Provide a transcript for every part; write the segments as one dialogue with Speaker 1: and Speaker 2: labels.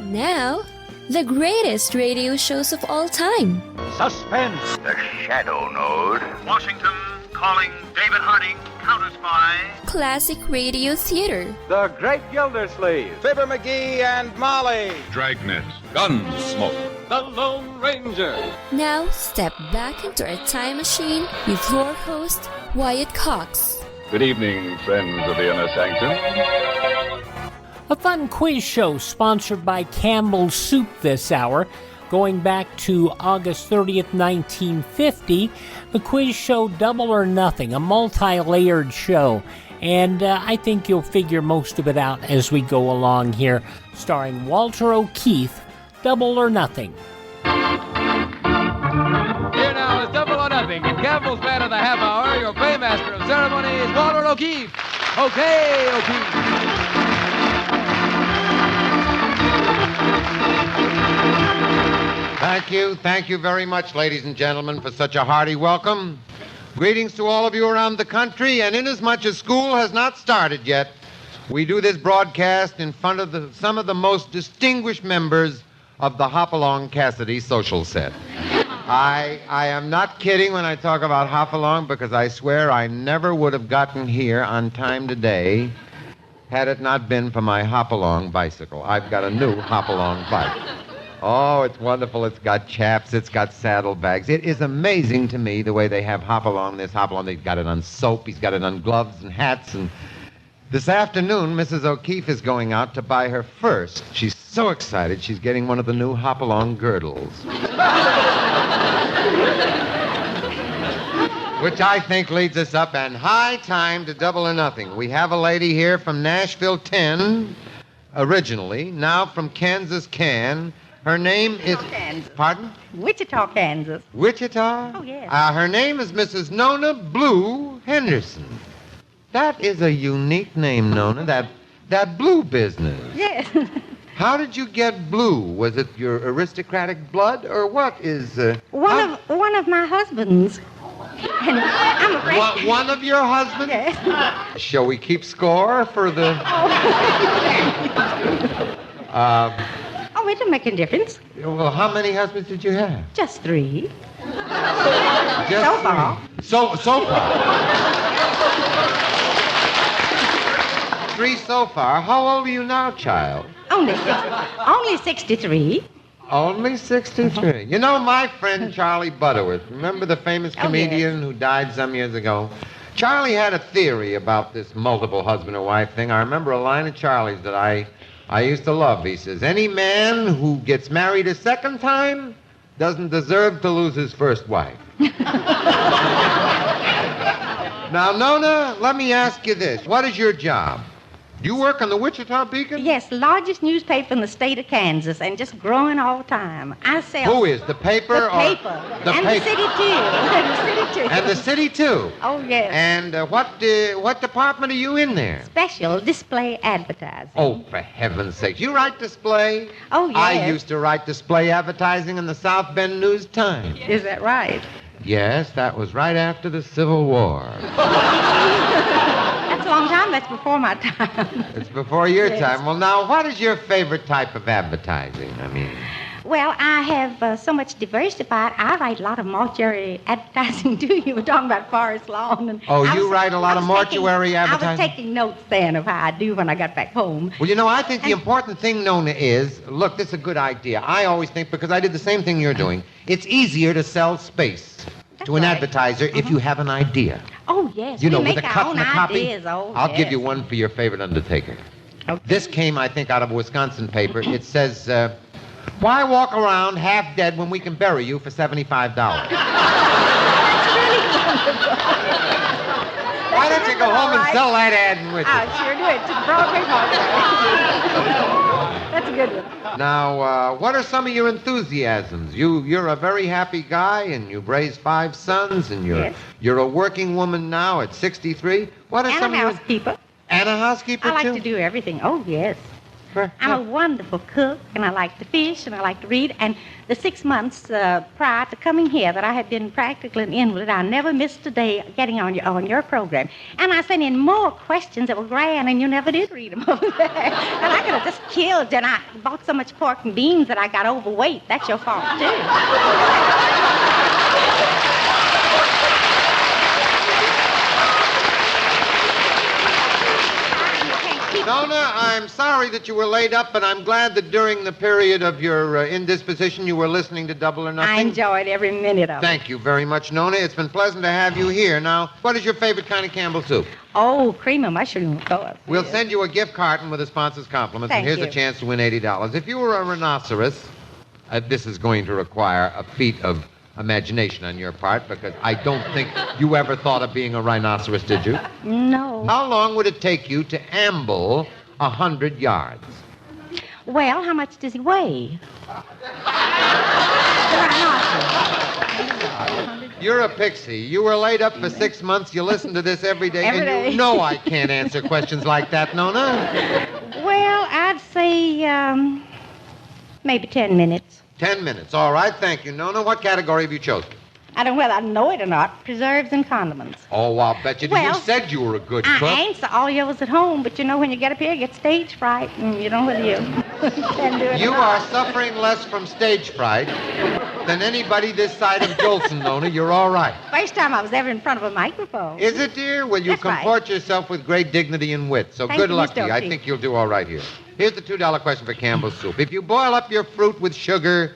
Speaker 1: Now, the greatest radio shows of all time.
Speaker 2: Suspense.
Speaker 3: The Shadow Node.
Speaker 4: Washington calling David Harding, Counter Spy.
Speaker 1: Classic radio theater.
Speaker 2: The Great Gildersleeve. Fibber McGee and Molly.
Speaker 5: Dragnet. Gunsmoke.
Speaker 2: The Lone Ranger.
Speaker 1: Now, step back into our time machine with your host, Wyatt Cox.
Speaker 5: Good evening, friends of the Inner Sanctum.
Speaker 6: A fun quiz show sponsored by Campbell's Soup this hour. Going back to August 30th, 1950, the quiz show Double or Nothing, a multi-layered show. And I think you'll figure most of it out as we go along here. Starring Walter O'Keefe, Double or Nothing.
Speaker 7: Here now is Double or Nothing. In Campbell's Man of the Half Hour, your paymaster of ceremony is Walter O'Keefe. Okay, O'Keefe.
Speaker 8: Thank you very much, ladies and gentlemen, for such a hearty welcome. Greetings to all of you around the country, and inasmuch as school has not started yet, we do this broadcast in front of some of the most distinguished members of the Hopalong Cassidy social set. I am not kidding when I talk about Hopalong, because I swear I never would have gotten here on time today had it not been for my Hopalong bicycle. I've got a new Hopalong bike. Oh, it's wonderful. It's got chaps. It's got saddlebags. It is amazing to me the way they have Hopalong. This Hopalong, they've got it on soap. He's got it on gloves and hats. And this afternoon, Mrs. O'Keefe is going out to buy her first. She's so excited. She's getting one of the new Hopalong girdles. Which I think leads us up and high time to Double or Nothing. We have a lady here from Nashville 10, originally, now from Kansas Can. Her name is...
Speaker 9: Kansas.
Speaker 8: Pardon?
Speaker 9: Wichita, Kansas.
Speaker 8: Wichita?
Speaker 9: Oh, yes.
Speaker 8: Her name is Mrs. Nona Blue Henderson. That is a unique name, Nona, that blue business.
Speaker 9: Yes.
Speaker 8: How did you get blue? Was it your aristocratic blood, or what is...
Speaker 9: One of my husbands. And I'm afraid...
Speaker 8: One of your husbands?
Speaker 9: Yes.
Speaker 8: Shall we keep score for the...
Speaker 9: Oh, it don't make a difference.
Speaker 8: Well, how many husbands did you have?
Speaker 9: Just 3.
Speaker 8: Just
Speaker 9: So far.
Speaker 8: So far. 3 so far. How old are you now, child?
Speaker 9: Only 63.
Speaker 8: Only 63. You know my friend Charlie Butterworth. Remember the famous comedian who died some years ago? Charlie had a theory about this multiple husband or wife thing. I remember a line of Charlie's that I used to love. He says, any man who gets married a second time doesn't deserve to lose his first wife. Now, Nona, let me ask you this. What is your job? Do you work on the Wichita Beacon?
Speaker 9: Yes, largest newspaper in the state of Kansas, and just growing all the time. I sell...
Speaker 8: Who is? The paper
Speaker 9: the
Speaker 8: or...
Speaker 9: paper.
Speaker 8: The
Speaker 9: and
Speaker 8: paper.
Speaker 9: The city, too. The city, too.
Speaker 8: And the city, too?
Speaker 9: Oh, yes.
Speaker 8: And what department are you in there?
Speaker 9: Special display advertising.
Speaker 8: Oh, for heaven's sake. You write display?
Speaker 9: Oh, yes.
Speaker 8: I used to write display advertising in the South Bend News-Times.
Speaker 9: Is that right?
Speaker 8: Yes, that was right after the Civil War.
Speaker 9: That's a long time. That's before my time.
Speaker 8: It's before your
Speaker 9: Yes.
Speaker 8: time. Well, now, what is your favorite type of advertising? I mean...
Speaker 9: Well, I have so much diversified. I write a lot of mortuary advertising, too. You were talking about Forest Lawn. And
Speaker 8: you write a lot of mortuary advertising?
Speaker 9: I was taking notes then of how I do when I got back home.
Speaker 8: Well, you know, I think the important thing, Nona, is, look, this is a good idea. I always think, because I did the same thing you're doing, it's easier to sell space to an advertiser if you have an idea.
Speaker 9: Oh, yes.
Speaker 8: You know,
Speaker 9: we
Speaker 8: with
Speaker 9: make
Speaker 8: a
Speaker 9: our
Speaker 8: cut
Speaker 9: own
Speaker 8: and a copy.
Speaker 9: ideas. Oh,
Speaker 8: I'll
Speaker 9: yes.
Speaker 8: give you one for your favorite undertaker.
Speaker 9: Okay.
Speaker 8: This came, I think, out of a Wisconsin paper. It says, why walk around half dead when we can bury you for $75?
Speaker 9: That's really wonderful.
Speaker 8: Why don't you go home and sell that ad in Wichita?
Speaker 9: I'll sure do it to the Broadway Park. That's a good one.
Speaker 8: Now, what are some of your enthusiasms? You're a very happy guy, and you've raised 5 sons, and you're a working woman now at 63. What are
Speaker 9: And
Speaker 8: some
Speaker 9: a
Speaker 8: of your...
Speaker 9: housekeeper.
Speaker 8: And a housekeeper,
Speaker 9: I like
Speaker 8: too?
Speaker 9: to do everything. Oh, yes. I'm a wonderful cook, and I like to fish, and I like to read. And the 6 months prior to coming here that I had been practically an invalid, I never missed a day getting on your program. And I sent in more questions that were grand, and you never did read them over there. And I could have just killed, and I bought so much pork and beans that I got overweight. That's your fault, too.
Speaker 8: Nona, I'm sorry that you were laid up, but I'm glad that during the period of your indisposition you were listening to Double or Nothing.
Speaker 9: I enjoyed every minute of it.
Speaker 8: Thank you very much, Nona. It's been pleasant to have you here. Now, what is your favorite kind of Campbell soup?
Speaker 9: Oh, cream of mushroom, of course.
Speaker 8: We'll send you a gift carton with a sponsor's compliments,
Speaker 9: Thank
Speaker 8: and here's
Speaker 9: you.
Speaker 8: a chance to win $80. If you were a rhinoceros, this is going to require a feat of imagination on your part, because I don't think you ever thought of being a rhinoceros, did you?
Speaker 9: No.
Speaker 8: How long would it take you to amble 100 yards?
Speaker 9: Well, how much does he weigh?
Speaker 8: You're a pixie. You were laid up for 6 months. You listen to this every day.
Speaker 9: Every
Speaker 8: and
Speaker 9: day.
Speaker 8: You know I can't answer questions like that, Nona.
Speaker 9: Well, I'd say maybe 10 minutes.
Speaker 8: 10 minutes. All right. Thank you, Nona. What category have you chosen?
Speaker 9: I don't know whether I know it or not. Preserves and condiments.
Speaker 8: Oh, I'll bet you.
Speaker 9: Well,
Speaker 8: you said you were a good cook.
Speaker 9: I ain't so all yours at home, but you know when you get up here, you get stage fright, and you don't know whether you can do it
Speaker 8: You
Speaker 9: or not.
Speaker 8: are suffering less from stage fright than anybody this side of Jolson, Nona. You're all right.
Speaker 9: First time I was ever in front of a microphone.
Speaker 8: Is it, dear? Well, you
Speaker 9: That's right.
Speaker 8: comport yourself with great dignity and wit, so
Speaker 9: Thank
Speaker 8: good
Speaker 9: you,
Speaker 8: luck
Speaker 9: Mr.
Speaker 8: to you. I
Speaker 9: O'Keefe.
Speaker 8: think you'll do all right here. Here's the $2 question for Campbell's soup. If you boil up your fruit with sugar,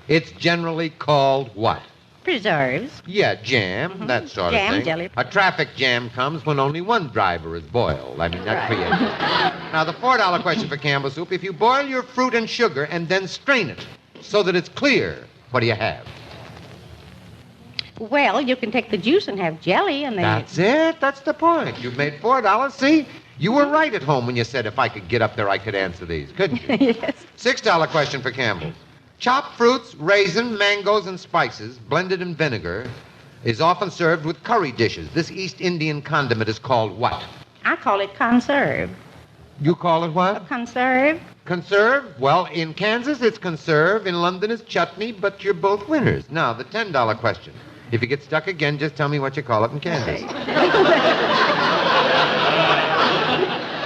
Speaker 8: it's generally called what?
Speaker 9: Preserves.
Speaker 8: Yeah, jam, that sort
Speaker 9: Jam,
Speaker 8: of thing.
Speaker 9: jelly.
Speaker 8: A traffic jam comes when only one driver is boiled. I mean, not
Speaker 9: Right.
Speaker 8: creative. Now, the $4 question for Campbell soup. If you boil your fruit and sugar and then strain it so that it's clear, what do you have?
Speaker 9: Well, you can take the juice and have jelly, and then...
Speaker 8: That's it. That's the point. You've made $4. See? You were right at home when you said if I could get up there, I could answer these, couldn't you?
Speaker 9: Yes.
Speaker 8: $6 question for Campbell. Chopped fruits, raisin, mangoes, and spices, blended in vinegar, is often served with curry dishes. This East Indian condiment is called what?
Speaker 9: I call it conserve.
Speaker 8: You call it what?
Speaker 9: Conserve?
Speaker 8: Conserve? Well, in Kansas, it's conserve. In London, it's chutney, but you're both winners. Now, the $10 question. If you get stuck again, just tell me what you call it in Kansas.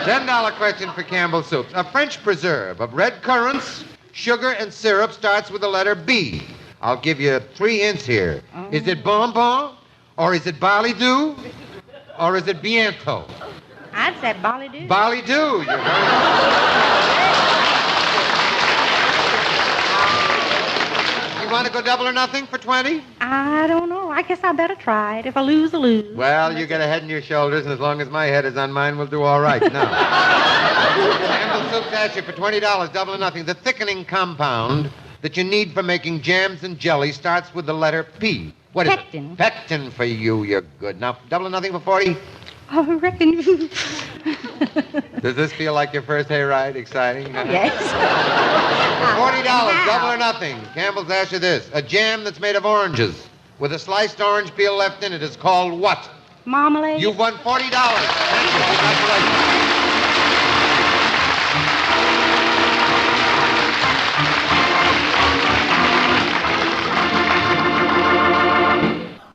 Speaker 8: $10 question for Campbell soups. A French preserve of red currants, sugar, and syrup starts with the letter B. I'll give you 3 hints here. Is it bonbon, or is it barley dew, or is it bientôt?
Speaker 9: I'd say barley dew.
Speaker 8: Barley dew. You're very... You want to go double or nothing for 20?
Speaker 9: I don't know. I guess I better try it. If I lose, I lose.
Speaker 8: Well, you get a head on your shoulders, and as long as my head is on mine, we'll do all right. Now, Campbell Soup's asked you for $20, double or nothing. The thickening compound that you need for making jams and jelly starts with the letter P. What is
Speaker 9: Pectin.
Speaker 8: it? Pectin for you. You're good. Now, double or nothing for 40?
Speaker 9: I reckon.
Speaker 8: Does this feel like your first hayride? Exciting?
Speaker 9: Yes.
Speaker 8: $40, double or nothing. Campbell's asked you this. A jam that's made of oranges with a sliced orange peel left in it is called what?
Speaker 9: Marmalade.
Speaker 8: You've won $40. Thank you. Congratulations.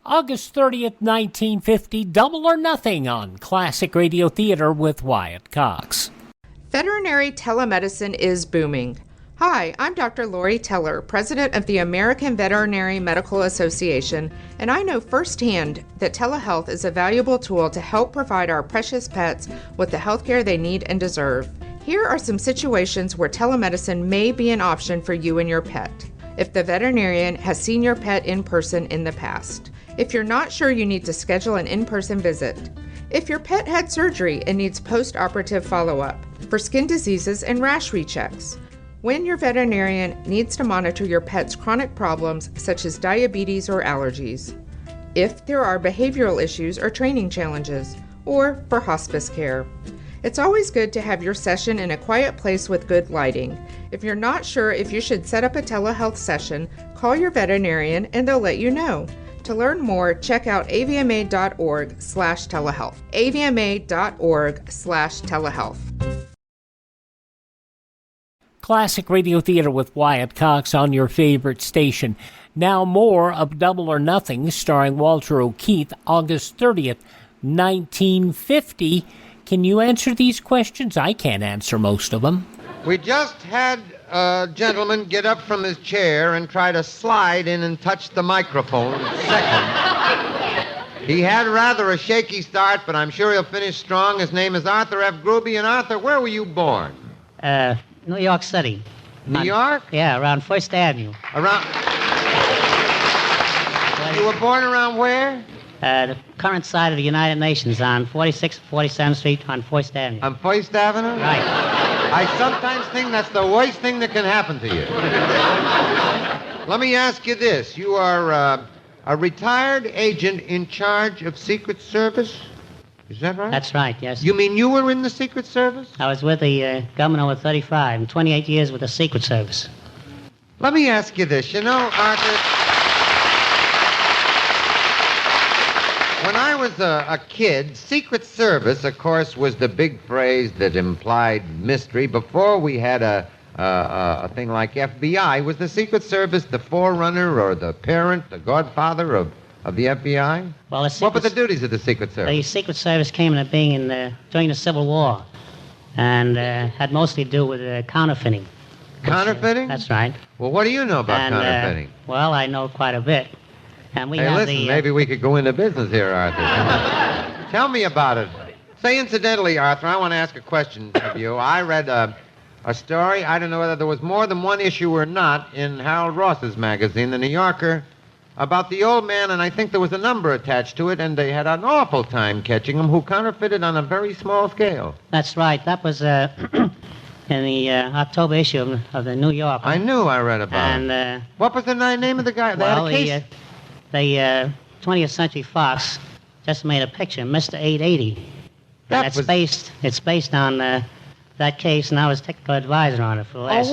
Speaker 6: August 30th, 1950, Double or Nothing on Classic Radio Theater with Wyatt Cox.
Speaker 10: Veterinary telemedicine is booming. Hi, I'm Dr. Lori Teller, president of the American Veterinary Medical Association, and I know firsthand that telehealth is a valuable tool to help provide our precious pets with the health care they need and deserve. Here are some situations where telemedicine may be an option for you and your pet, if the veterinarian has seen your pet in person in the past. If you're not sure you need to schedule an in-person visit. If your pet had surgery and needs post-operative follow-up. For skin diseases and rash rechecks. When your veterinarian needs to monitor your pet's chronic problems such as diabetes or allergies. If there are behavioral issues or training challenges. Or for hospice care. It's always good to have your session in a quiet place with good lighting. If you're not sure if you should set up a telehealth session, call your veterinarian and they'll let you know. To learn more, check out avma.org/telehealth. avma.org/telehealth.
Speaker 6: Classic Radio Theater with Wyatt Cox on your favorite station. Now more of Double or Nothing, starring Walter O'Keefe, August 30th, 1950. Can you answer these questions? I can't answer most of them.
Speaker 8: We just had a gentleman get up from his chair and try to slide in and touch the microphone second. He had rather a shaky start, but I'm sure he'll finish strong. His name is Arthur F. Gruby. And Arthur, where were you born?
Speaker 11: New York City.
Speaker 8: New York?
Speaker 11: Yeah, around First Avenue.
Speaker 8: Around... You were born around where?
Speaker 11: The current side of the United Nations on 46th, 47th Street on First Avenue.
Speaker 8: On First Avenue?
Speaker 11: Right.
Speaker 8: I sometimes think that's the worst thing that can happen to you. Let me ask you this. You are a retired agent in charge of Secret Service? Is that right?
Speaker 11: That's right, yes.
Speaker 8: You mean you were in the Secret Service?
Speaker 11: I was with the government over 35 and 28 years with the Secret Service.
Speaker 8: Let me ask you this. You know, Arthur, when I was a kid, Secret Service, of course, was the big phrase that implied mystery. Before we had a thing like FBI, was the Secret Service the forerunner or the parent, the godfather of the FBI?
Speaker 11: Well,
Speaker 8: what were the duties of the Secret Service?
Speaker 11: The Secret Service came into being during the Civil War and had mostly to do with counterfeiting.
Speaker 8: Counterfeiting?
Speaker 11: That's right.
Speaker 8: Well, what do you know about counterfeiting?
Speaker 11: Well, I know quite a bit. And we
Speaker 8: hey,
Speaker 11: have
Speaker 8: listen, maybe we could go into business here, Arthur. Tell me about it. Say, incidentally, Arthur, I want to ask a question of you. I read a story, I don't know whether there was more than one issue or not, in Harold Ross's magazine, The New Yorker, about the old man, and I think there was a number attached to it, and they had an awful time catching him, who counterfeited on a very small scale.
Speaker 11: That's right. That was in the October issue of the New Yorker.
Speaker 8: I knew I read about it.
Speaker 11: And
Speaker 8: what was the name of the guy?
Speaker 11: Well,
Speaker 8: they had a case?
Speaker 11: the 20th Century Fox just made a picture, Mr. 880. And it's based on that case, and I was technical advisor on it for the last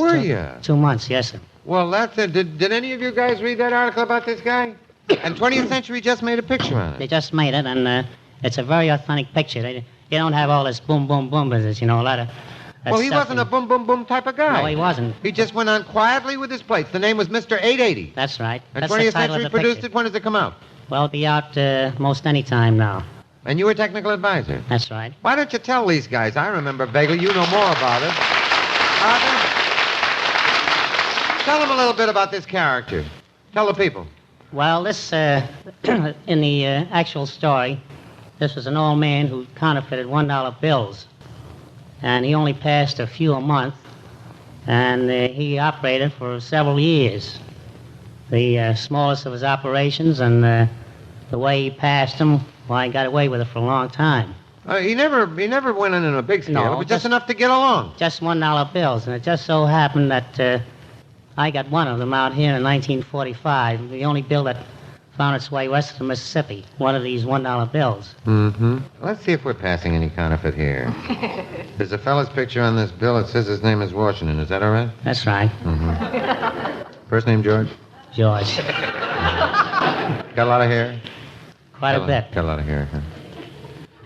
Speaker 11: 2 months, yes, sir.
Speaker 8: Well, that's it. Did any of you guys read that article about this guy? And 20th Century just made a picture on it.
Speaker 11: They just made it, and it's a very authentic picture. They don't have all this boom, boom, boom business, you know, a lot of...
Speaker 8: Well, he wasn't a boom, boom, boom type of guy.
Speaker 11: No, he wasn't.
Speaker 8: He just went on quietly with his plates. The name was Mr. 880.
Speaker 11: That's right.
Speaker 8: And
Speaker 11: That's
Speaker 8: 20th
Speaker 11: the title
Speaker 8: Century
Speaker 11: of the
Speaker 8: produced
Speaker 11: picture.
Speaker 8: it. When does it come out?
Speaker 11: Well, it'll be out most any time now.
Speaker 8: And you were technical advisor?
Speaker 11: That's right.
Speaker 8: Why don't you tell these guys? I remember vaguely. You know more about it. Arthur? Tell them a little bit about this character. Tell the people.
Speaker 11: Well, this, in the actual story, this was an old man who counterfeited $1 bills. And he only passed a few a month. And he operated for several years. The smallest of his operations, and the way he passed them, well, he got away with it for a long time.
Speaker 8: He never went in a big scale.
Speaker 11: No,
Speaker 8: it was just enough to get along.
Speaker 11: Just $1 bills. And it just so happened that I got one of them out here in 1945. The only bill that found its way west of the Mississippi. One of these $1 bills.
Speaker 8: Mm-hmm. Let's see if we're passing any counterfeit here. There's a fellow's picture on this bill. It says his name is Washington. Is that all right?
Speaker 11: That's right.
Speaker 8: Mm-hmm. First name, George?
Speaker 11: George.
Speaker 8: Got a lot of hair?
Speaker 11: Quite a bit.
Speaker 8: Got a lot of hair, huh?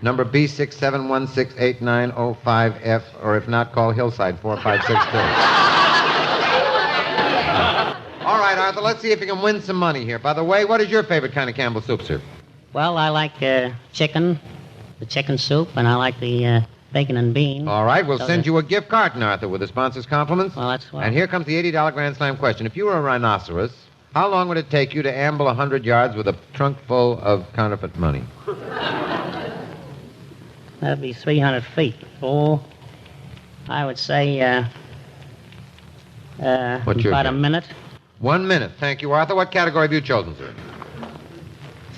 Speaker 8: Number B67168905F, or if not, call Hillside 4562. All right, Arthur, let's see if you can win some money here. By the way, what is your favorite kind of Campbell soup, sir?
Speaker 11: Well, I like chicken, the chicken soup, and I like the bacon and beans.
Speaker 8: All right, we'll send you a gift carton, Arthur, with the sponsor's compliments.
Speaker 11: Well, that's what.
Speaker 8: And here comes the $80 Grand Slam question. If you were a rhinoceros, how long would it take you to amble 100 yards with a trunk full of counterfeit money?
Speaker 11: That'd be 300 feet. Oh, I would say about a minute.
Speaker 8: 1 minute. Thank you, Arthur. What category have you chosen, sir?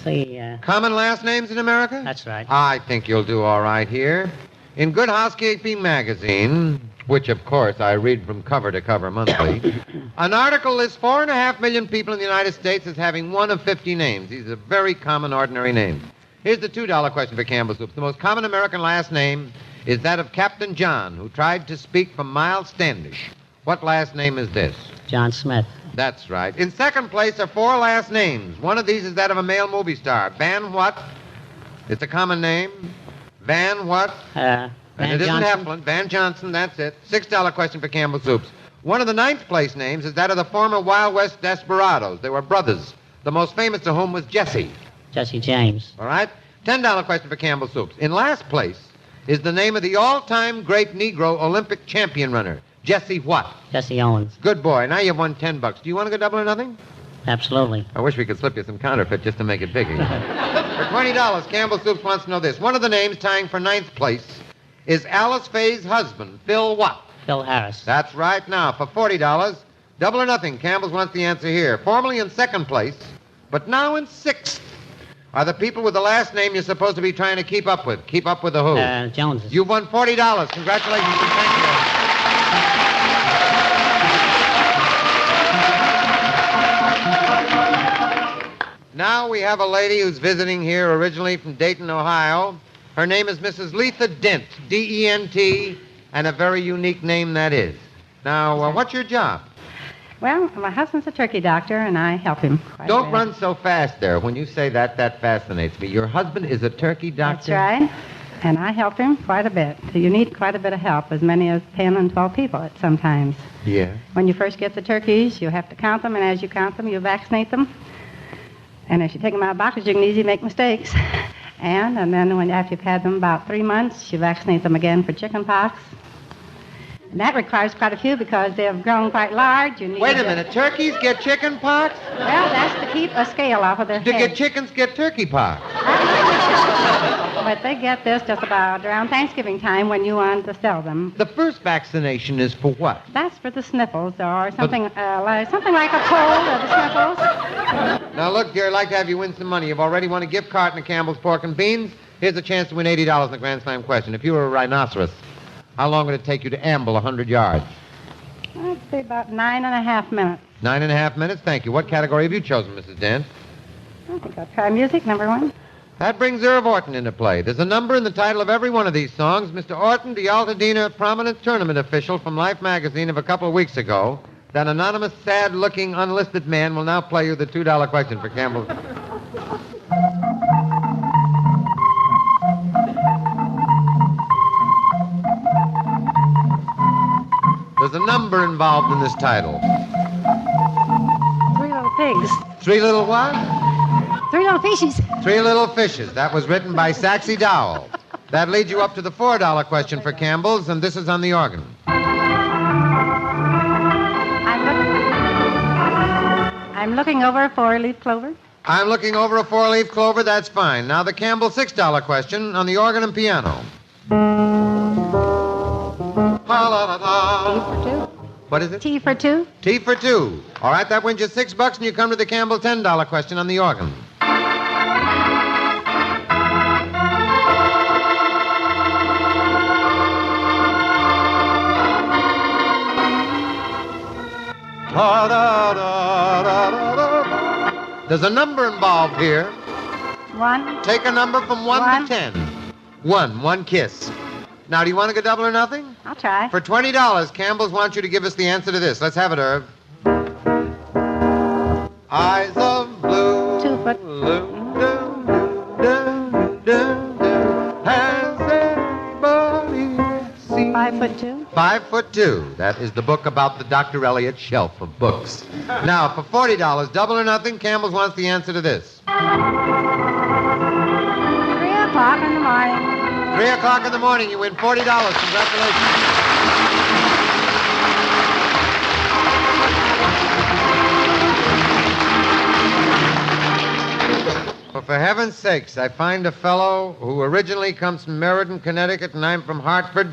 Speaker 11: See,
Speaker 8: common last names in America?
Speaker 11: That's right.
Speaker 8: I think you'll do all right here. In Good Housekeeping magazine, which, of course, I read from cover to cover monthly, an article lists 4.5 million people in the United States as having one of 50 names. These are very common, ordinary names. Here's the $2 question for Campbell Soup. The most common American last name is that of Captain John, who tried to speak from Miles Standish. What last name is this?
Speaker 11: John Smith.
Speaker 8: That's right. In second place are 4 last names. One of these is that of a male movie star. Van what? It's a common name. Van what?
Speaker 11: Van
Speaker 8: and it isn't
Speaker 11: Johnson.
Speaker 8: Heflin. Van Johnson, that's it. $6 question for Campbell Soups. One of the ninth place names is that of the former Wild West Desperados. They were brothers, the most famous of whom was Jesse.
Speaker 11: Jesse James.
Speaker 8: All right? $10 question for Campbell Soups. In last place is the name of the all-time great Negro Olympic champion runner, Jesse what?
Speaker 11: Jesse Owens.
Speaker 8: Good boy. Now you've won $10. Do you want to go double or nothing?
Speaker 11: Absolutely.
Speaker 8: I wish we could slip you some counterfeit just to make it bigger. For $20, Campbell Soups wants to know this. One of the names tying for ninth place is Alice Faye's husband, Phil what?
Speaker 11: Phil Harris.
Speaker 8: That's right. Now, for $40, double or nothing, Campbell's wants the answer here. Formerly in second place, but now in sixth, are the people with the last name you're supposed to be trying to keep up with. Keep up with the who?
Speaker 11: Joneses.
Speaker 8: You've won $40. Congratulations and thank you. Now we have a lady who's visiting here originally from Dayton, Ohio. Her name is Mrs. Letha Dent, D-E-N-T, and a very unique name that is. Now, what's your job?
Speaker 9: Well, my husband's a turkey doctor, and I help him quite a
Speaker 8: Don't
Speaker 9: bit.
Speaker 8: run so fast there. When you say that, that fascinates me. Your husband is a turkey doctor?
Speaker 9: That's right. And I help him quite a bit. So you need quite a bit of help, as many as 10 and 12 people at sometimes.
Speaker 8: Yeah.
Speaker 9: When you first get the turkeys, you have to count them, and as you count them, you vaccinate them. And if you take them out of boxes, you can easily make mistakes. And then after you've had them about 3 months, you vaccinate them again for chicken pox. And that requires quite a few because they have grown quite large. You need
Speaker 8: Wait a minute. Turkeys get chicken pox?
Speaker 9: Well, that's to keep a scale off of their head.
Speaker 8: Chickens get turkey pox?
Speaker 9: But they get this just about around Thanksgiving time when you want to sell them.
Speaker 8: The first vaccination is for what?
Speaker 9: That's for the sniffles or something like a cold or the sniffles.
Speaker 8: Now, look, dear, I'd like to have you win some money. You've already won a gift card in the Campbell's Pork and Beans. Here's a chance to win $80 in the Grand Slam question. If you were a rhinoceros, how long would it take you to amble 100 yards?
Speaker 9: I'd say about 9.5 minutes.
Speaker 8: 9.5 minutes? Thank you. What category have you chosen, Mrs. Dent?
Speaker 9: I think I'll try music, number one.
Speaker 8: That brings Irv Orton into play. There's a number in the title of every one of these songs. Mr. Orton, the Altadena prominent tournament official from Life magazine of a couple of weeks ago, that anonymous, sad-looking, unlisted man will now play you the $2 question for Campbell. There's a number involved in this title.
Speaker 9: 3 little pigs.
Speaker 8: 3 little what?
Speaker 9: 3 little fishes.
Speaker 8: 3 little fishes. That was written by Saxy Dowell. That leads you up to the $4 question for Campbell's, and this is on the organ.
Speaker 9: I'm looking over a 4-leaf clover.
Speaker 8: I'm looking over a 4-leaf clover. That's fine. Now the Campbell $6 question on the organ and piano. What is it?
Speaker 9: T for 2.
Speaker 8: T for 2. All right, that wins you $6, and you come to the Campbell $10 question on the organ. There's a number involved here.
Speaker 9: 1.
Speaker 8: Take a number from 1 to 10. 1 kiss. Now, do you want to go double or nothing?
Speaker 9: I'll try.
Speaker 8: For $20, Campbell's wants you to give us the answer to this. Let's have it, Irv. Eyes of blue.
Speaker 9: 2 foot.
Speaker 8: Has anybody seen?
Speaker 9: 5'2".
Speaker 8: 5'2". That is the book about the Dr. Eliot shelf of books. Now, for $40, double or nothing, Campbell's wants the answer to this.
Speaker 9: 3 o'clock in the morning.
Speaker 8: 3 o'clock in the morning, you win $40. Congratulations. Well, for heaven's sakes, I find a fellow who originally comes from Meriden, Connecticut, and I'm from Hartford,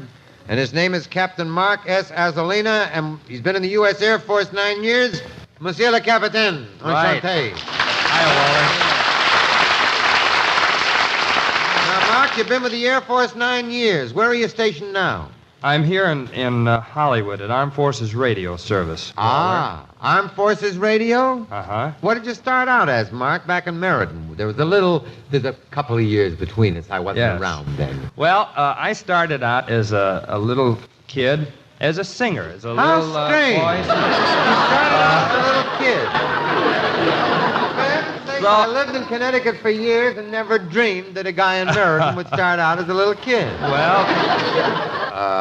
Speaker 8: and his name is Captain Mark S. Azolina, and he's been in the U.S. Air Force 9 years. Monsieur le Capitaine, enchanté.
Speaker 12: Hi, Walter.
Speaker 8: Now, Mark, you've been with the Air Force 9 years. Where are you stationed now?
Speaker 12: I'm here in Hollywood at Armed Forces Radio Service.
Speaker 8: Ah, Armed Forces Radio?
Speaker 12: Uh-huh.
Speaker 8: What did you start out as, Mark, back in Meriden? There's a couple of years between us. I wasn't around then.
Speaker 12: Well, I started out as a little kid, as a singer, as a
Speaker 8: How
Speaker 12: little
Speaker 8: strange.
Speaker 12: voice.
Speaker 8: You started out as a little kid. I lived in Connecticut for years and never dreamed that a guy in Meriden would start out as a little kid.
Speaker 12: Well...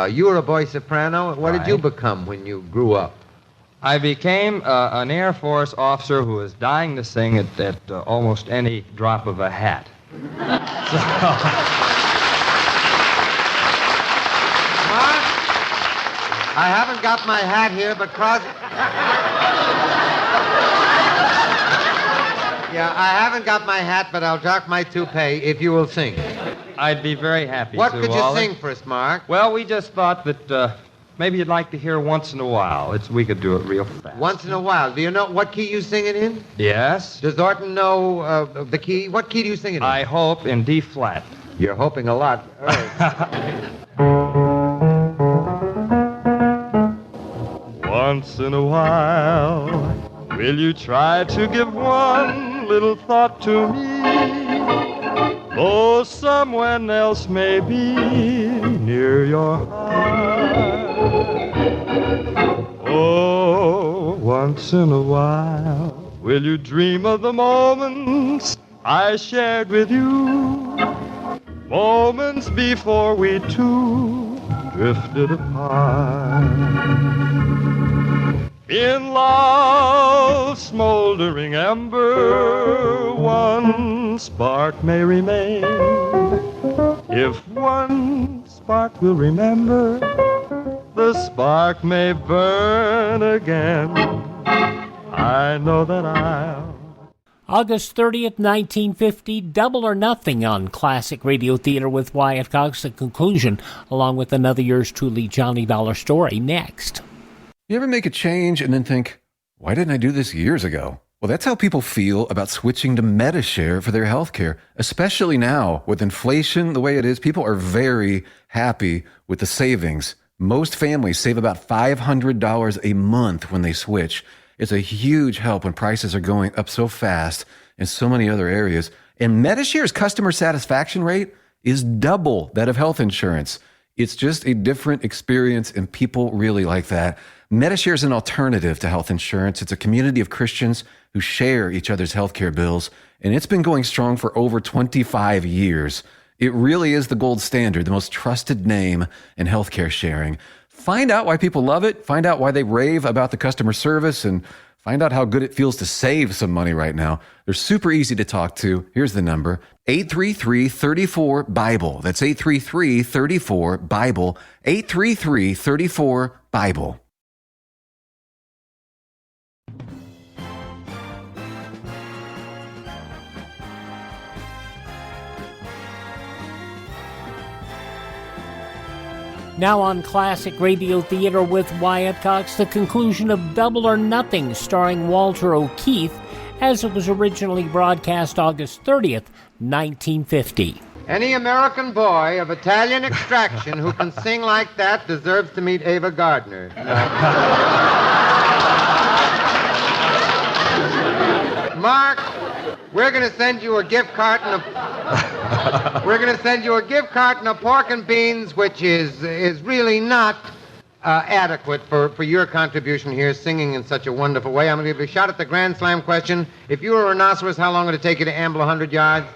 Speaker 8: you were a boy soprano. What did you become when you grew up?
Speaker 12: I became an Air Force officer who was dying to sing at almost any drop of a hat.
Speaker 8: Mark, I haven't got my hat here, but Yeah, I haven't got my hat, but I'll drop my toupee if you will sing.
Speaker 12: I'd be very happy
Speaker 8: What
Speaker 12: to,
Speaker 8: could you
Speaker 12: Wally.
Speaker 8: sing for us, Mark?
Speaker 12: Well, we just thought that maybe you'd like to hear Once in a While. We could do it real fast.
Speaker 8: Once in a while. Do you know what key you sing it in?
Speaker 12: Yes.
Speaker 8: Does Orton know the key? What key do you sing it in?
Speaker 12: I hope in D flat.
Speaker 8: You're hoping a lot. All right.
Speaker 12: Once in a while, will you try to give one little thought to me? Though someone else may be near your heart. Oh, once in a while, will you dream of the moments I shared with you? Moments before we two drifted apart. In love's smoldering ember, one spark may remain. If one spark will remember, the spark may burn again. I know that I'll...
Speaker 6: August 30th, 1950, Double or Nothing on Classic Radio Theater with Wyatt Cox, the conclusion, along with another yours truly Johnny Dollar story next.
Speaker 13: You ever make a change and then think, why didn't I do this years ago? Well, that's how people feel about switching to Medishare for their health care, especially now with inflation the way it is. People are very happy with the savings. Most families save about $500 a month when they switch. It's a huge help when prices are going up so fast in so many other areas. And Medishare's customer satisfaction rate is double that of health insurance. It's just a different experience, and people really like that. Medishare is an alternative to health insurance. It's a community of Christians who share each other's healthcare bills, and it's been going strong for over 25 years. It really is the gold standard, the most trusted name in healthcare sharing. Find out why people love it, find out why they rave about the customer service, and find out how good it feels to save some money right now. They're super easy to talk to. Here's the number, 833-34-BIBLE. That's 833-34-BIBLE, 833-34-BIBLE.
Speaker 6: Now on Classic Radio Theater with Wyatt Cox, the conclusion of Double or Nothing, starring Walter O'Keefe, as it was originally broadcast August 30th, 1950.
Speaker 8: Any American boy of Italian extraction who can sing like that deserves to meet Ava Gardner. Mark, we're going to send you a gift carton of... We're going to send you a gift carton of pork and beans, which is really not adequate for your contribution here, singing in such a wonderful way. I'm going to give you a shot at the Grand Slam question. If you were a rhinoceros, how long would it take you to amble 100 yards?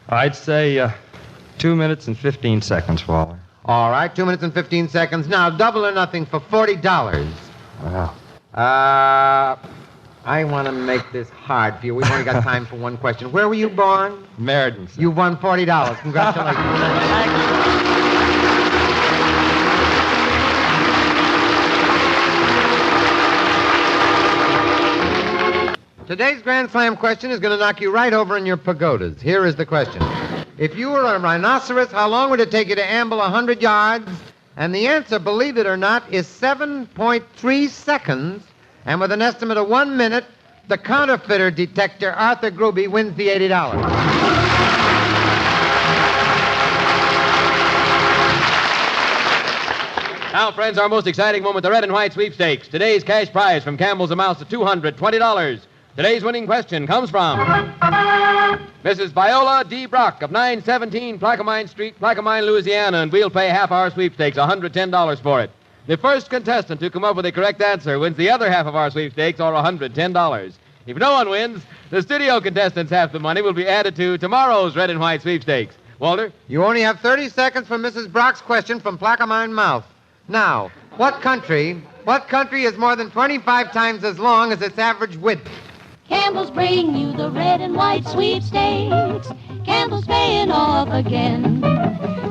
Speaker 12: I'd say 2 minutes and 15 seconds, Waller.
Speaker 8: All right, 2 minutes and 15 seconds. Now, Double or Nothing for $40.
Speaker 12: Wow.
Speaker 8: I want to make this hard for you. We've only got time for one question. Where were you born?
Speaker 12: Meriden.
Speaker 8: You won $40. Congratulations.
Speaker 11: Thank you.
Speaker 8: Today's Grand Slam question is going to knock you right over in your pagodas. Here is the question. If you were a rhinoceros, how long would it take you to amble 100 yards? And the answer, believe it or not, is 7.3 seconds. And with an estimate of 1 minute, the counterfeiter detector, Arthur Gruby, wins the $80.
Speaker 7: Now, friends, our most exciting moment, the red and white sweepstakes. Today's cash prize from Campbell's amounts to $220. Today's winning question comes from Mrs. Viola D. Brock of 917 Plaquemine Street, Plaquemine, Louisiana, and we'll pay half our sweepstakes, $110 for it. The first contestant to come up with the correct answer wins the other half of our sweepstakes, or $110. If no one wins, the studio contestants' half the money will be added to tomorrow's red and white sweepstakes. Walter?
Speaker 8: You only have 30 seconds for Mrs. Brock's question from Plaquemine Mouth. Now, what country What country is more than 25 times as long as its average width?
Speaker 14: Campbell's bring you the red and white sweepstakes. Campbell's paying off again.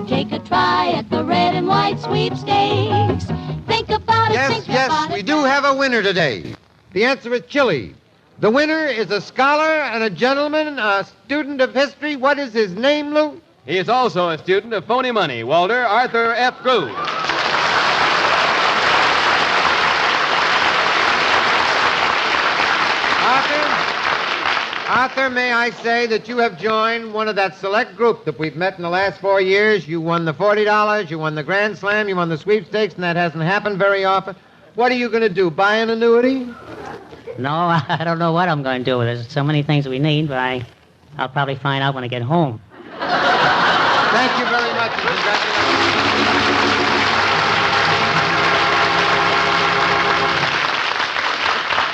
Speaker 14: Take a try at the red and white sweepstakes. Think about it, think about it.
Speaker 8: Yes, we do have a winner today. The answer is Chile. The winner is a scholar and a gentleman, a student of history. What is his name, Lou?
Speaker 7: He is also a student of phony money, Walter Arthur F. Groove.
Speaker 8: Arthur, may I say that you have joined one of that select group that we've met in the last 4 years. You won the $40, you won the Grand Slam, you won the sweepstakes, and that hasn't happened very often. What are you going to do, buy an annuity?
Speaker 11: No, I don't know what I'm going to do. There's so many things we need, but I'll probably find out when I get home.
Speaker 8: Thank you very much, and congratulations.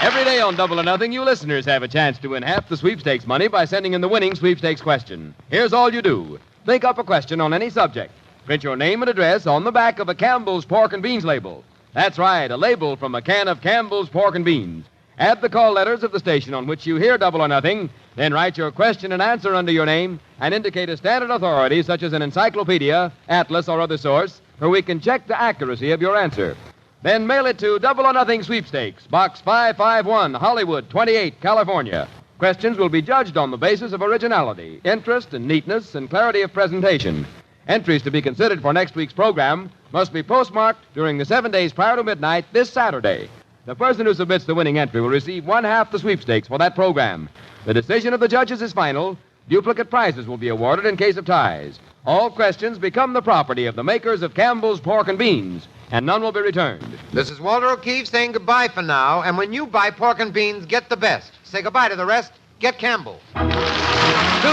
Speaker 7: Every day on Double or Nothing, you listeners have a chance to win half the sweepstakes money by sending in the winning sweepstakes question. Here's all you do. Think up a question on any subject. Print your name and address on the back of a Campbell's Pork and Beans label. That's right, a label from a can of Campbell's Pork and Beans. Add the call letters of the station on which you hear Double or Nothing, then write your question and answer under your name and indicate a standard authority such as an encyclopedia, atlas, or other source where we can check the accuracy of your answer. Then mail it to Double or Nothing Sweepstakes, Box 551, Hollywood, 28, California. Questions will be judged on the basis of originality, interest, and neatness, and clarity of presentation. Entries to be considered for next week's program must be postmarked during the 7 days prior to midnight this Saturday. The person who submits the winning entry will receive one half the sweepstakes for that program. The decision of the judges is final. Duplicate prizes will be awarded in case of ties. All questions become the property of the makers of Campbell's Pork and Beans, and none will be returned.
Speaker 8: This is Walter O'Keefe saying goodbye for now, and when you buy pork and beans, get the best. Say goodbye to the rest, get Campbell.
Speaker 7: Two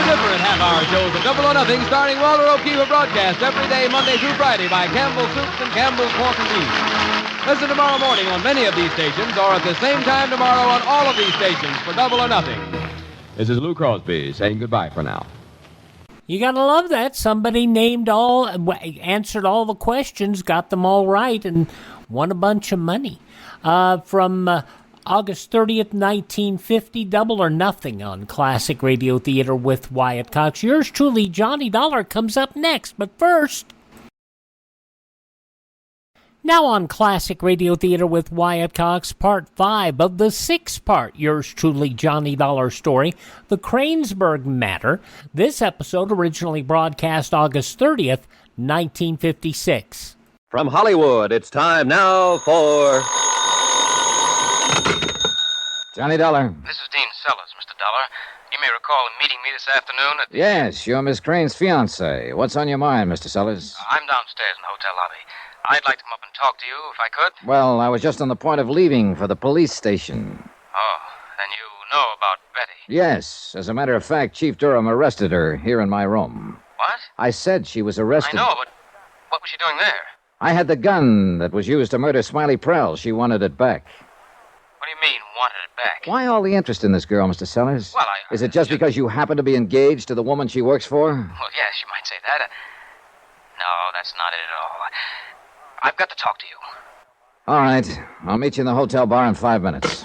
Speaker 7: different half-hour shows of Double or Nothing starring Walter O'Keefe are broadcast every day, Monday through Friday, by Campbell's Soups and Campbell's Pork and Beans. Listen tomorrow morning on many of these stations, or at the same time tomorrow on all of these stations for Double or Nothing. This is Lou Crosby saying goodbye for now.
Speaker 6: You gotta love that. Somebody answered all the questions, got them all right, and won a bunch of money. From August 30th, 1950, Double or Nothing on Classic Radio Theater with Wyatt Cox. Yours truly, Johnny Dollar, comes up next. But first, now on Classic Radio Theater with Wyatt Cox, Part 5 of the 6-part Yours Truly, Johnny Dollar story, The Cranesburg Matter. This episode originally broadcast August 30th, 1956.
Speaker 15: From Hollywood, it's time now for...
Speaker 16: Johnny Dollar.
Speaker 17: This is Dean Sellers, Mr. Dollar. You may recall meeting me this afternoon at...
Speaker 16: Yes, you're Miss Crane's fiancé. What's on your mind, Mr. Sellers?
Speaker 17: I'm downstairs in the hotel lobby. I'd like to come up and talk to you if I could.
Speaker 16: Well, I was just on the point of leaving for the police station.
Speaker 17: Oh, then you know about Betty.
Speaker 16: Yes. As a matter of fact, Chief Durham arrested her here in my room.
Speaker 17: What?
Speaker 16: I said she was arrested.
Speaker 17: I know, but what was she doing there?
Speaker 16: I had the gun that was used to murder Smiley Prell. She wanted it back.
Speaker 17: What do you mean, wanted it back?
Speaker 16: Why all the interest in this girl, Mr. Sellers?
Speaker 17: Well,
Speaker 16: Is it just because you happen to be engaged to the woman she works for?
Speaker 17: Well, yes, you might say that. No, that's not it at all. I've got to talk to you.
Speaker 16: All right. I'll meet you in the hotel bar in 5 minutes.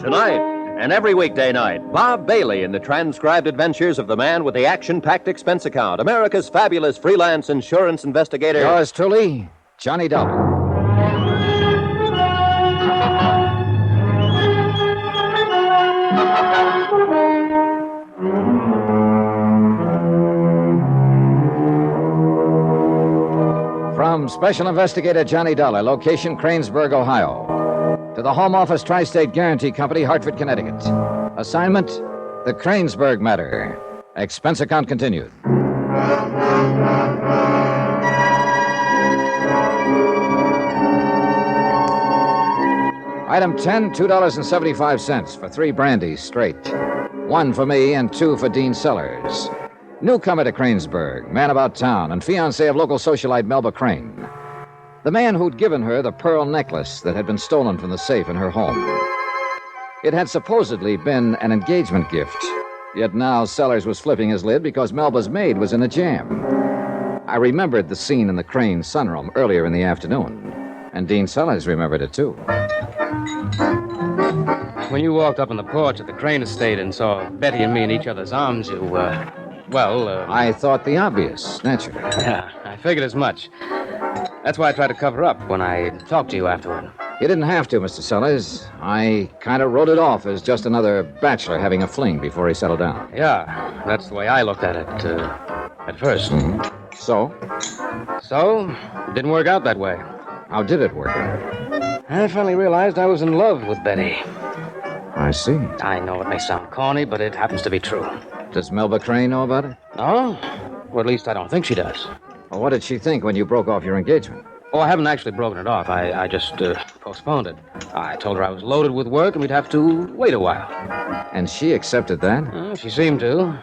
Speaker 15: Tonight, and every weekday night, Bob Bailey in the transcribed adventures of the man with the action-packed expense account, America's fabulous freelance insurance investigator.
Speaker 16: Yours truly, Johnny Dollar. From Special Investigator Johnny Dollar, location Cranesburg, Ohio. To the Home Office Tri-State Guarantee Company, Hartford, Connecticut. Assignment, The Cranesburg Matter. Expense account continued. Item 10, $2.75 for 3 brandies straight. 1 for me and 2 for Dean Sellers. Newcomer to Cranesburg, man about town, and fiancé of local socialite Melba Crane. The man who'd given her the pearl necklace that had been stolen from the safe in her home. It had supposedly been an engagement gift, Yet now Sellers was flipping his lid because Melba's maid was in a jam. I remembered the scene in the Crane sunroom earlier in the afternoon, and Dean Sellers remembered it, too.
Speaker 18: When you walked up on the porch at the Crane estate and saw Betty and me in each other's arms, you,
Speaker 16: I thought the obvious, naturally.
Speaker 18: Yeah, I figured as much. That's why I tried to cover up when I talked to you afterward.
Speaker 16: You didn't have to, Mr. Sellers. I kind of wrote it off as just another bachelor having a fling before he settled down.
Speaker 18: Yeah, that's the way I looked at it, at first.
Speaker 16: Mm-hmm. So?
Speaker 18: So, it didn't work out that way.
Speaker 16: How did it work out?
Speaker 18: I finally realized I was in love with Betty.
Speaker 16: I see.
Speaker 18: I know it may sound corny, but it happens to be true.
Speaker 16: Does Melba Crane know about it?
Speaker 18: No? Or at least I don't think she does.
Speaker 16: Well, what did she think when you broke off your engagement?
Speaker 18: Oh, I haven't actually broken it off. I just postponed it. I told her I was loaded with work and we'd have to wait a while.
Speaker 16: And she accepted that?
Speaker 18: She seemed to.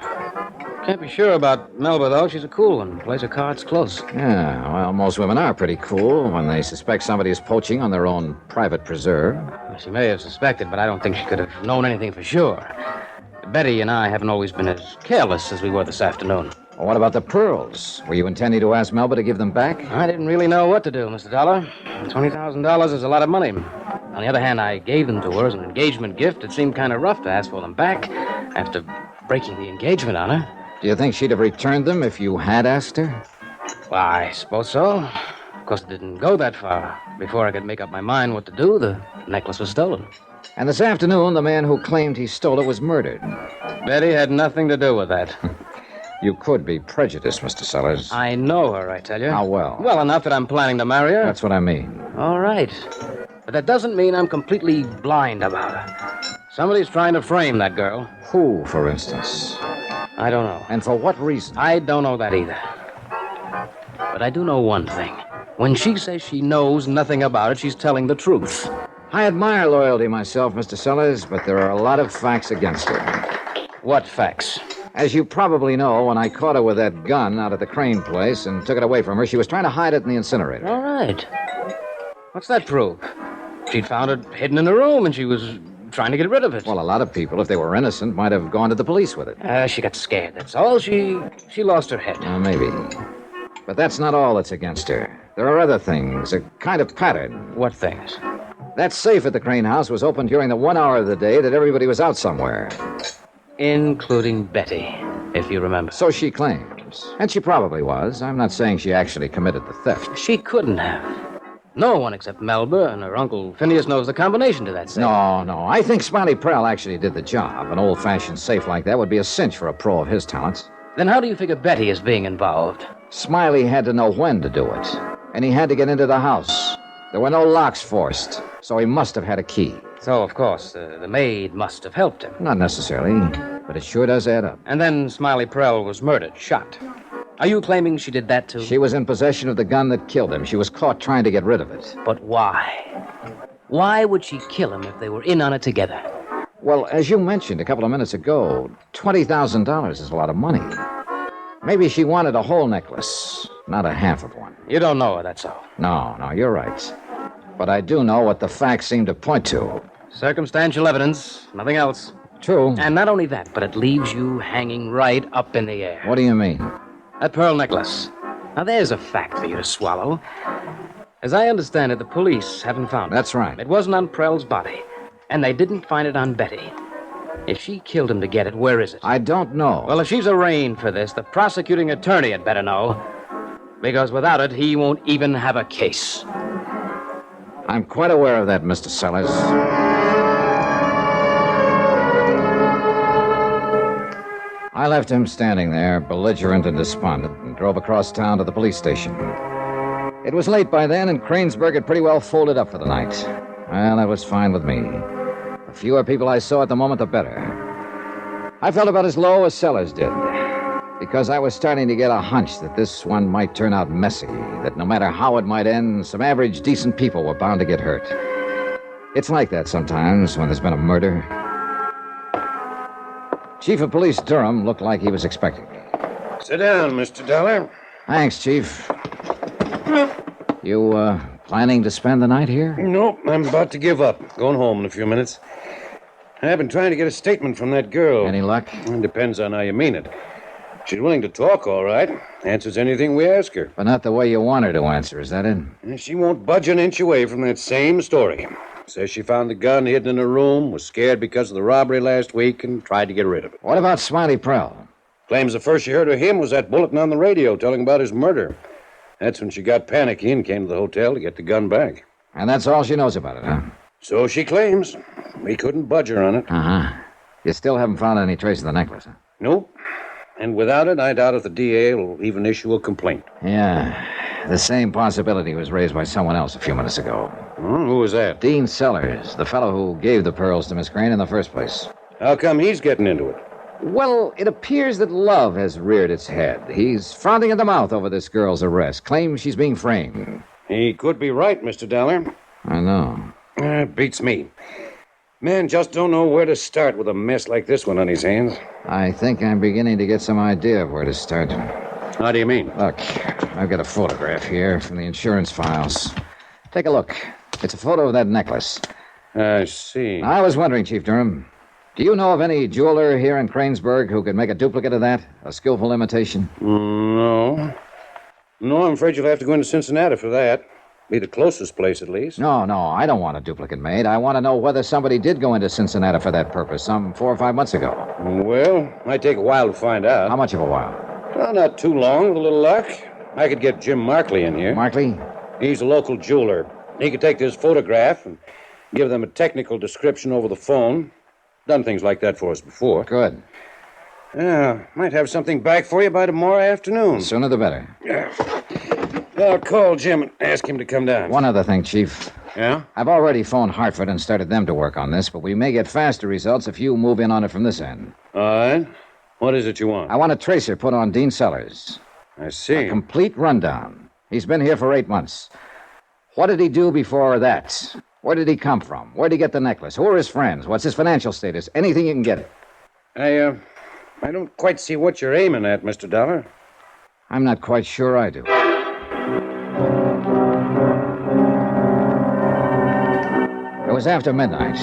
Speaker 18: Can't be sure about Melba, though. She's a cool one. Plays her cards close.
Speaker 16: Yeah, well, most women are pretty cool when they suspect somebody is poaching on their own private preserve.
Speaker 18: Well, she may have suspected, but I don't think she could have known anything for sure. Betty and I haven't always been as careless as we were this afternoon.
Speaker 16: Well, what about the pearls? Were you intending to ask Melba to give them back?
Speaker 18: I didn't really know what to do, Mr. Dollar. $20,000 is a lot of money. On the other hand, I gave them to her as an engagement gift. It seemed kind of rough to ask for them back after breaking the engagement on her.
Speaker 16: Do you think she'd have returned them if you had asked her?
Speaker 18: Well, I suppose so. Of course, it didn't go that far. Before I could make up my mind what to do, the necklace was stolen.
Speaker 16: And this afternoon, the man who claimed he stole it was murdered.
Speaker 18: Betty had nothing to do with that.
Speaker 16: You could be prejudiced, Mr. Sellers.
Speaker 18: I know her, I tell you.
Speaker 16: How well?
Speaker 18: Well enough that I'm planning to marry her.
Speaker 16: That's what I mean.
Speaker 18: All right. But that doesn't mean I'm completely blind about her. Somebody's trying to frame that girl.
Speaker 16: Who, for instance?
Speaker 18: I don't know.
Speaker 16: And for what reason?
Speaker 18: I don't know that either. But I do know one thing. When she says she knows nothing about it, she's telling the truth.
Speaker 16: I admire loyalty myself, Mr. Sellers, but there are a lot of facts against her.
Speaker 18: What facts?
Speaker 16: As you probably know, when I caught her with that gun out at the Crane place and took it away from her, she was trying to hide it in the incinerator.
Speaker 18: All right. What's that prove? She'd found it hidden in her room and she was trying to get rid of it.
Speaker 16: Well, a lot of people, if they were innocent, might have gone to the police with it.
Speaker 18: She got scared, that's all. She lost her head.
Speaker 16: Maybe. But that's not all that's against her. There are other things, a kind of pattern.
Speaker 18: What things?
Speaker 16: That safe at the Crane house was open during the 1 hour of the day that everybody was out somewhere.
Speaker 18: Including Betty, if you remember.
Speaker 16: So she claims. And she probably was. I'm not saying she actually committed the theft.
Speaker 18: She couldn't have. No one except Melba and her Uncle Phineas knows the combination to that safe.
Speaker 16: No. I think Smiley Prell actually did the job. An old-fashioned safe like that would be a cinch for a pro of his talents.
Speaker 18: Then how do you figure Betty is being involved?
Speaker 16: Smiley had to know when to do it. And he had to get into the house. There were no locks forced, so he must have had a key.
Speaker 18: So, of course, the maid must have helped him.
Speaker 16: Not necessarily, but it sure does add up.
Speaker 18: And then Smiley Prell was murdered, shot. Are you claiming she did that too?
Speaker 16: She was in possession of the gun that killed him. She was caught trying to get rid of it.
Speaker 18: But why? Why would she kill him if they were in on it together?
Speaker 16: Well, as you mentioned a couple of minutes ago, $20,000 is a lot of money. Maybe she wanted a whole necklace, not a half of one.
Speaker 18: You don't know her, that's all.
Speaker 16: No, you're right. But I do know what the facts seem to point to.
Speaker 18: Circumstantial evidence, nothing else.
Speaker 16: True.
Speaker 18: And not only that, but it leaves you hanging right up in the air.
Speaker 16: What do you mean?
Speaker 18: That pearl necklace. Now, there's a fact for you to swallow. As I understand it, the police haven't found it.
Speaker 16: That's right.
Speaker 18: It wasn't on Prell's body. And they didn't find it on Betty. If she killed him to get it, where is it?
Speaker 16: I don't know.
Speaker 18: Well, if she's arraigned for this, the prosecuting attorney had better know. Because without it, he won't even have a case.
Speaker 16: I'm quite aware of that, Mr. Sellers. I left him standing there, belligerent and despondent, and drove across town to the police station. It was late by then, and Cranesburg had pretty well folded up for the night. Well, that was fine with me. The fewer people I saw at the moment, the better. I felt about as low as Sellers did, because I was starting to get a hunch that this one might turn out messy, that no matter how it might end, some average, decent people were bound to get hurt. It's like that sometimes when there's been a murder. Chief of Police Durham looked like he was expecting me.
Speaker 19: Sit down, Mr. Dollar.
Speaker 16: Thanks, Chief. You, planning to spend the night here?
Speaker 19: Nope, I'm about to give up. Going home in a few minutes. I've been trying to get a statement from that girl.
Speaker 16: Any luck?
Speaker 19: It depends on how you mean it. She's willing to talk, all right. Answers anything we ask her.
Speaker 16: But not the way you want her to answer, is that it?
Speaker 19: And she won't budge an inch away from that same story. Says she found the gun hidden in her room, was scared because of the robbery last week, and tried to get rid of it.
Speaker 16: What about Smiley Prell?
Speaker 19: Claims the first she heard of him was that bulletin on the radio telling about his murder. That's when she got panicky and came to the hotel to get the gun back.
Speaker 16: And that's all she knows about it, huh?
Speaker 19: So she claims. We couldn't budge her on it.
Speaker 16: Uh-huh. You still haven't found any trace of the necklace, huh?
Speaker 19: Nope. And without it, I doubt if the DA will even issue a complaint.
Speaker 16: Yeah. The same possibility was raised by someone else a few minutes ago.
Speaker 19: Who was that?
Speaker 16: Dean Sellers, the fellow who gave the pearls to Miss Crane in the first place.
Speaker 19: How come he's getting into it?
Speaker 16: Well, it appears that love has reared its head. He's fronting at the mouth over this girl's arrest, claims she's being framed.
Speaker 19: He could be right, Mr. Dollar.
Speaker 16: I know.
Speaker 19: Beats me. Man just don't know where to start with a mess like this one on his hands.
Speaker 16: I think I'm beginning to get some idea of where to start.
Speaker 19: How do you mean?
Speaker 16: Look, I've got a photograph here from the insurance files. Take a look. It's a photo of that necklace.
Speaker 19: I see.
Speaker 16: I was wondering, Chief Durham, do you know of any jeweler here in Cranesburg who could make a duplicate of that? A skillful imitation?
Speaker 19: No. No, I'm afraid you'll have to go into Cincinnati for that. Be the closest place, at least.
Speaker 16: No, I don't want a duplicate made. I want to know whether somebody did go into Cincinnati for that purpose some 4 or 5 months ago.
Speaker 19: Well, might take a while to find out.
Speaker 16: How much of a while?
Speaker 19: Well, not too long, with a little luck. I could get Jim Markley in here.
Speaker 16: Markley?
Speaker 19: He's a local jeweler. He could take this photograph and give them a technical description over the phone. Done things like that for us before.
Speaker 16: Good.
Speaker 19: Yeah, might have something back for you by tomorrow afternoon.
Speaker 16: The sooner the better.
Speaker 19: I'll call Jim and ask him to come down.
Speaker 16: One other thing, Chief.
Speaker 19: Yeah?
Speaker 16: I've already phoned Hartford and started them to work on this, but we may get faster results if you move in on it from this end.
Speaker 19: All right. What is it you want?
Speaker 16: I want a tracer put on Dean Sellers.
Speaker 19: I see.
Speaker 16: A complete rundown. He's been here for 8 months. What did he do before that? Where did he come from? Where did he get the necklace? Who are his friends? What's his financial status? Anything you can get it.
Speaker 19: I don't quite see what you're aiming at, Mr. Dollar.
Speaker 16: I'm not quite sure I do. It was after midnight,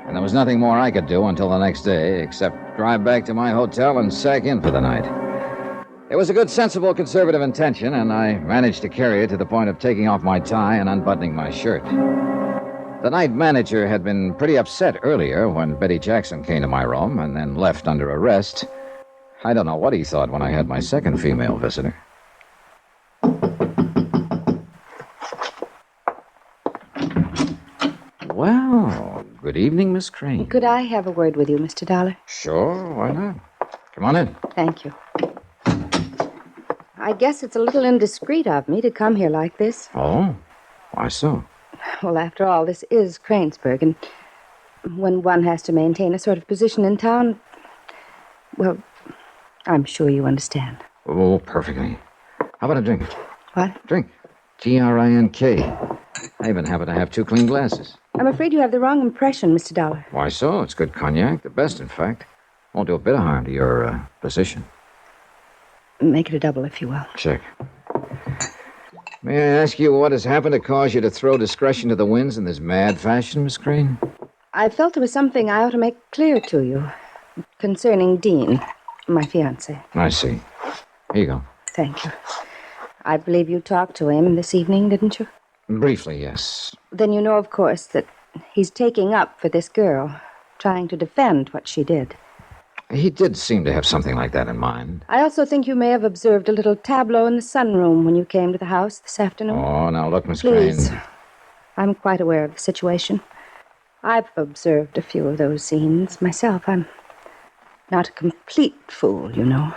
Speaker 16: and there was nothing more I could do until the next day except drive back to my hotel and sack in for the night. It was a good, sensible, conservative intention, and I managed to carry it to the point of taking off my tie and unbuttoning my shirt. The night manager had been pretty upset earlier when Betty Jackson came to my room and then left under arrest. I don't know what he thought when I had my second female visitor. Well, good evening, Miss Crane.
Speaker 20: Could I have a word with you, Mr. Dollar?
Speaker 16: Sure, why not? Come on in.
Speaker 20: Thank you. I guess it's a little indiscreet of me to come here like this.
Speaker 16: Oh? Why so?
Speaker 20: Well, after all, this is Cranesburg, and when one has to maintain a sort of position in town, well, I'm sure you understand.
Speaker 16: Oh, perfectly. How about a drink?
Speaker 20: What?
Speaker 16: Drink. Drink. I even happen to have 2 clean glasses.
Speaker 20: I'm afraid you have the wrong impression, Mr. Dollar.
Speaker 16: Why so? It's good cognac. The best, in fact. Won't do a bit of harm to your position.
Speaker 20: Make it a double, if you will.
Speaker 16: Check. May I ask you what has happened to cause you to throw discretion to the winds in this mad fashion, Miss Crane?
Speaker 20: I felt there was something I ought to make clear to you concerning Dean, my fiancé.
Speaker 16: I see. Here you go.
Speaker 20: Thank you. I believe you talked to him this evening, didn't you?
Speaker 16: Briefly, yes.
Speaker 20: Then you know, of course, that he's taking up for this girl, trying to defend what she did.
Speaker 16: He did seem to have something like that in mind.
Speaker 20: I also think you may have observed a little tableau in the sunroom when you came to the house this afternoon.
Speaker 16: Oh, now look, Miss
Speaker 20: Please.
Speaker 16: Crane.
Speaker 20: I'm quite aware of the situation. I've observed a few of those scenes myself. I'm not a complete fool, you know.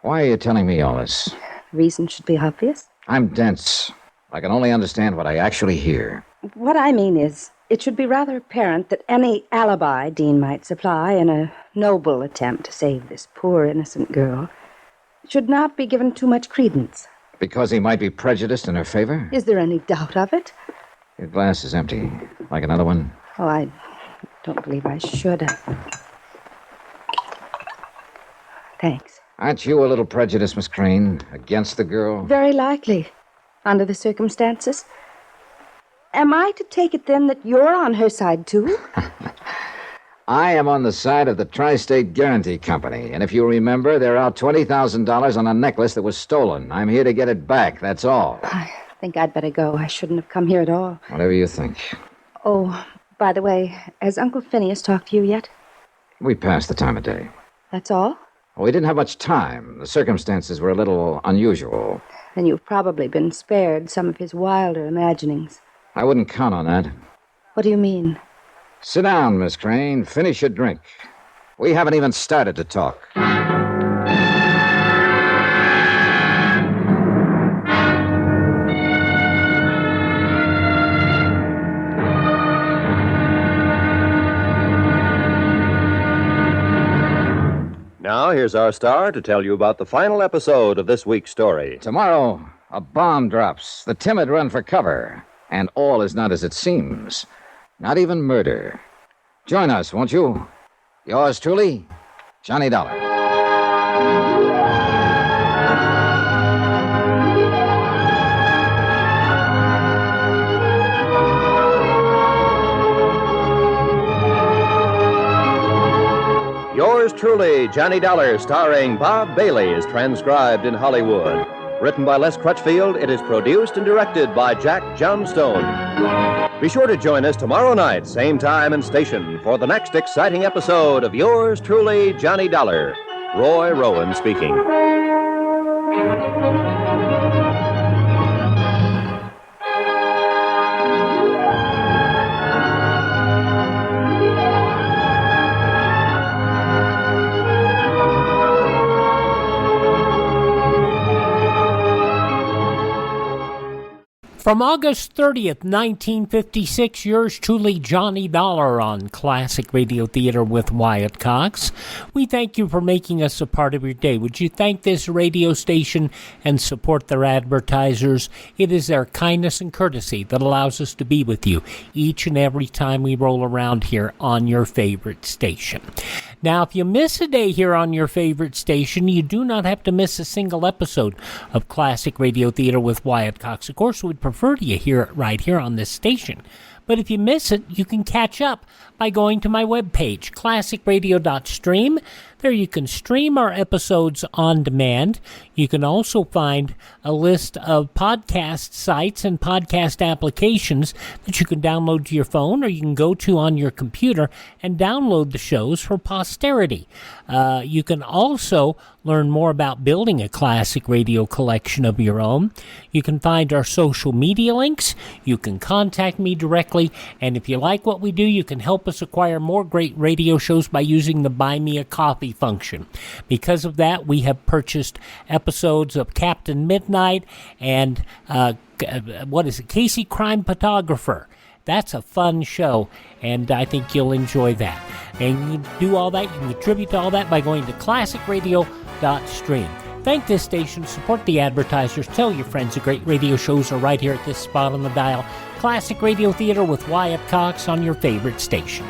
Speaker 16: Why are you telling me all this?
Speaker 20: The reason should be obvious.
Speaker 16: I'm dense. I can only understand what I actually hear.
Speaker 20: What I mean is, it should be rather apparent that any alibi Dean might supply in a noble attempt to save this poor innocent girl should not be given too much credence.
Speaker 16: Because he might be prejudiced in her favor?
Speaker 20: Is there any doubt of it?
Speaker 16: Your glass is empty. Like another one?
Speaker 20: Oh, I don't believe I should. Thanks.
Speaker 16: Aren't you a little prejudiced, Miss Crane, against the girl?
Speaker 20: Very likely, under the circumstances. Am I to take it, then, that you're on her side, too?
Speaker 16: I am on the side of the Tri-State Guarantee Company, and if you remember, they're out $20,000 on a necklace that was stolen. I'm here to get it back, that's all.
Speaker 20: I think I'd better go. I shouldn't have come here at all.
Speaker 16: Whatever you think.
Speaker 20: Oh, by the way, has Uncle Phineas talked to you yet?
Speaker 16: We passed the time of day.
Speaker 20: That's all?
Speaker 16: Well, we didn't have much time. The circumstances were a little unusual.
Speaker 20: Then you've probably been spared some of his wilder imaginings.
Speaker 16: I wouldn't count on that.
Speaker 20: What do you mean?
Speaker 16: Sit down, Miss Crane. Finish your drink. We haven't even started to talk.
Speaker 15: Now, here's our star to tell you about the final episode of this week's story.
Speaker 16: Tomorrow, a bomb drops. The timid run for cover. And all is not as it seems. Not even murder. Join us, won't you? Yours truly, Johnny Dollar.
Speaker 15: Yours truly, Johnny Dollar, starring Bob Bailey, is transcribed in Hollywood. Written by Les Crutchfield, it is produced and directed by Jack Johnstone. Be sure to join us tomorrow night, same time and station, for the next exciting episode of Yours truly, Johnny Dollar. Roy Rowan speaking.
Speaker 6: From August 30th, 1956, yours truly, Johnny Dollar, on Classic Radio Theater with Wyatt Cox. We thank you for making us a part of your day. Would you thank this radio station and support their advertisers? It is their kindness and courtesy that allows us to be with you each and every time we roll around here on your favorite station. Now, if you miss a day here on your favorite station, you do not have to miss a single episode of Classic Radio Theater with Wyatt Cox. Of course, we'd prefer you hear it right here on this station. But if you miss it, you can catch up by going to my webpage, classicradio.stream. There you can stream our episodes on demand. You can also find a list of podcast sites and podcast applications that you can download to your phone, or you can go to on your computer and download the shows for posterity. You can also learn more about building a classic radio collection of your own. You can find our social media links. You can contact me directly. And if you like what we do, you can help us acquire more great radio shows by using the Buy Me a Coffee function. Because of that, we have purchased episodes of Captain Midnight and, Casey Crime Photographer. That's a fun show, and I think you'll enjoy that. And you can do all that, you can contribute to all that by going to classicradio.stream. Thank this station, support the advertisers, tell your friends the great radio shows are right here at this spot on the dial. Classic Radio Theater with Wyatt Cox on your favorite station.